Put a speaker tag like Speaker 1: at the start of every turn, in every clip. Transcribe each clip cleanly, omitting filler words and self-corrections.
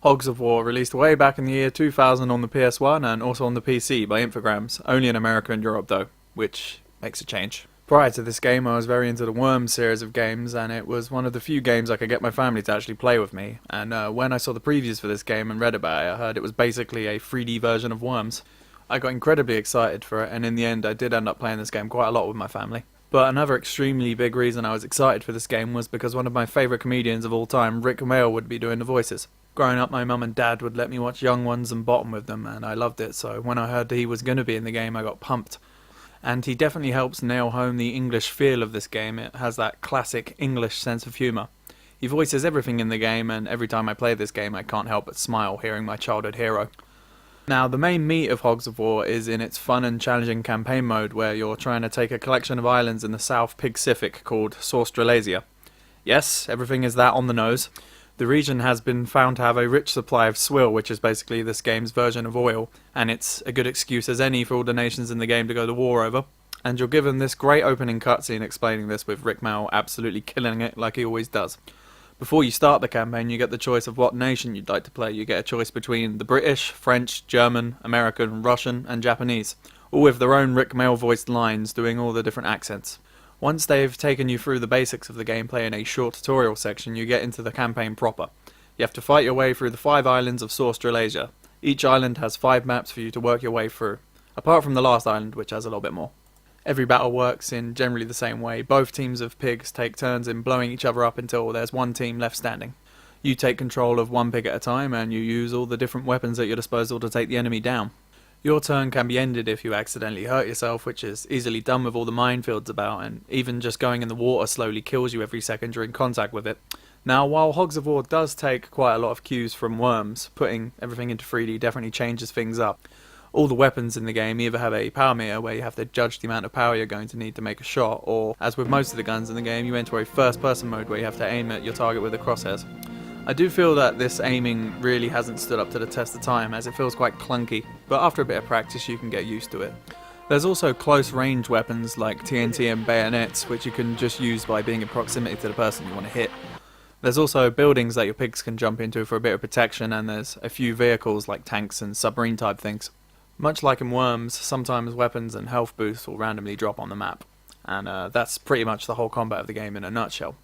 Speaker 1: Hogs of War, released way back in the year 2000 on the PS1 and also on the PC by Infogrames, only in America and Europe though, which makes a change. Prior to this game I was very into the Worms series of games, and it was one of the few games I could get my family to actually play with me, and when I saw the previews for this game and read about it, I heard it was basically a 3D version of Worms. I got incredibly excited for it, and in the end I did end up playing this game quite a lot with my family. But another extremely big reason I was excited for this game was because one of my favourite comedians of all time, Mcaulay, would be doing the voices. Growing up, my mum and dad would let me watch Young Ones and Bottom with them, and I loved it, so when I heard that he was going to be in the game, I got pumped. And he definitely helps nail home the English feel of this game. It has that classic English sense of humour. He voices everything in the game, and every time I play this game, I can't help but smile hearing my childhood hero. Now, the main meat of Hogs of War is in its fun and challenging campaign mode, where you're trying to take a collection of islands in the South Pacific called Australasia. Yes, everything is that on the nose. The region has been found to have a rich supply of swill, which is basically this game's version of oil, and it's a good excuse as any for all the nations in the game to go to war over. And you're given this great opening cutscene explaining this, with Rick Mel absolutely killing it like he always does. Before you start the campaign, you get the choice of what nation you'd like to play. You get a choice between the British, French, German, American, Russian, and Japanese, all with their own Rick Mel voiced lines doing all the different accents. Once they've taken you through the basics of the gameplay in a short tutorial section, you get into the campaign proper. You have to fight your way through the 5 islands of Australasia. Each island has 5 maps for you to work your way through, apart from the last island, which has a little bit more. Every battle works in generally the same way. Both teams of pigs take turns in blowing each other up until there's one team left standing. You take control of one pig at a time, and you use all the different weapons at your disposal to take the enemy down. Your turn can be ended if you accidentally hurt yourself, which is easily done with all the minefields about, and even just going in the water slowly kills you every second you're in contact with it. Now, while Hogs of War does take quite a lot of cues from Worms, putting everything into 3D definitely changes things up. All the weapons in the game either have a power meter where you have to judge the amount of power you're going to need to make a shot, or, as with most of the guns in the game, you enter a first person mode where you have to aim at your target with the crosshairs. I do feel that this aiming really hasn't stood up to the test of time, as it feels quite clunky, but after a bit of practice you can get used to it. There's also close range weapons like TNT and bayonets, which you can just use by being in proximity to the person you want to hit. There's also buildings that your pigs can jump into for a bit of protection, and there's a few vehicles like tanks and submarine type things. Much like in Worms, sometimes weapons and health boosts will randomly drop on the map, and that's pretty much the whole combat of the game in a nutshell.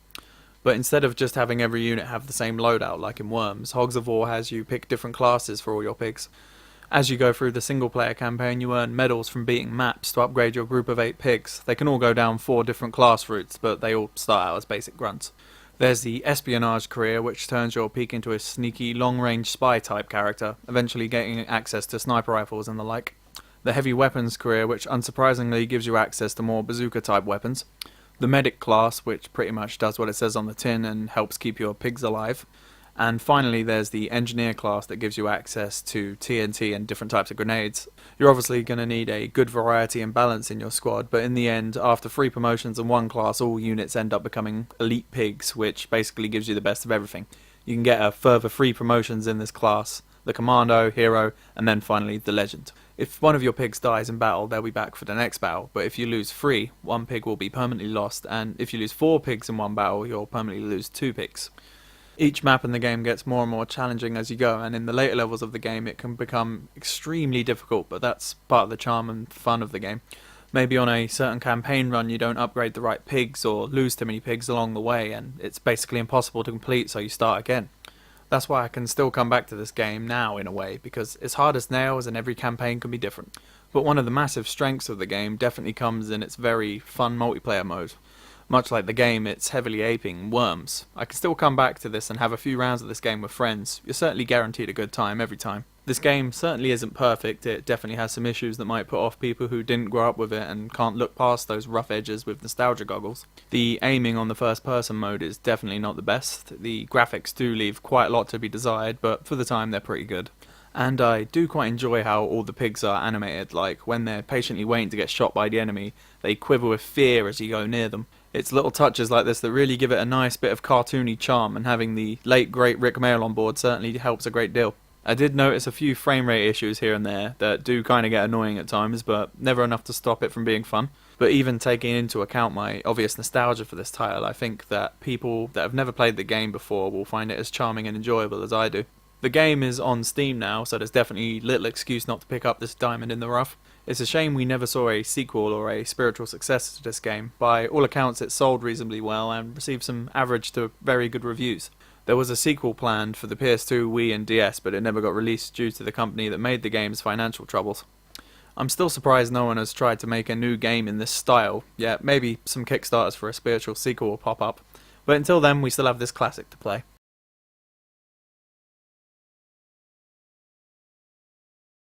Speaker 1: But instead of just having every unit have the same loadout like in Worms, Hogs of War has you pick different classes for all your pigs. As you go through the single player campaign, you earn medals from beating maps to upgrade your group of 8 pigs. They can all go down 4 different class routes, but they all start out as basic grunts. There's the espionage career, which turns your peak into a sneaky, long-range spy type character, eventually getting access to sniper rifles and the like. The heavy weapons career, which unsurprisingly gives you access to more bazooka type weapons. The medic class, which pretty much does what it says on the tin and helps keep your pigs alive. And finally there's the engineer class that gives you access to TNT and different types of grenades. You're obviously going to need a good variety and balance in your squad, but in the end, after 3 promotions in one class, all units end up becoming elite pigs, which basically gives you the best of everything. You can get a further 3 promotions in this class: the Commando, Hero, and then finally the Legend. If one of your pigs dies in battle, they'll be back for the next battle, but if you lose 3, one pig will be permanently lost, and if you lose 4 pigs in one battle, you'll permanently lose 2 pigs. Each map in the game gets more and more challenging as you go, and in the later levels of the game it can become extremely difficult, but that's part of the charm and fun of the game. Maybe on a certain campaign run you don't upgrade the right pigs or lose too many pigs along the way, and it's basically impossible to complete, so you start again. That's why I can still come back to this game now in a way, because it's hard as nails and every campaign can be different. But one of the massive strengths of the game definitely comes in its very fun multiplayer mode. Much like the game, it's heavily aping Worms. I can still come back to this and have a few rounds of this game with friends. You're certainly guaranteed a good time every time. This game certainly isn't perfect. It definitely has some issues that might put off people who didn't grow up with it and can't look past those rough edges with nostalgia goggles. The aiming on the first person mode is definitely not the best. The graphics do leave quite a lot to be desired, but for the time they're pretty good. And I do quite enjoy how all the pigs are animated, like when they're patiently waiting to get shot by the enemy, they quiver with fear as you go near them. It's little touches like this that really give it a nice bit of cartoony charm, and having the late great Rick Mail on board certainly helps a great deal. I did notice a few frame rate issues here and there that do kind of get annoying at times, but never enough to stop it from being fun. But even taking into account my obvious nostalgia for this title, I think that people that have never played the game before will find it as charming and enjoyable as I do. The game is on Steam now, so there's definitely little excuse not to pick up this diamond in the rough. It's a shame we never saw a sequel or a spiritual successor to this game. By all accounts, it sold reasonably well and received some average to very good reviews. There was a sequel planned for the PS2, Wii and DS, but it never got released due to the company that made the game's financial troubles. I'm still surprised no one has tried to make a new game in this style, yet maybe some Kickstarters for a spiritual sequel will pop up. But until then, we still have this classic to play.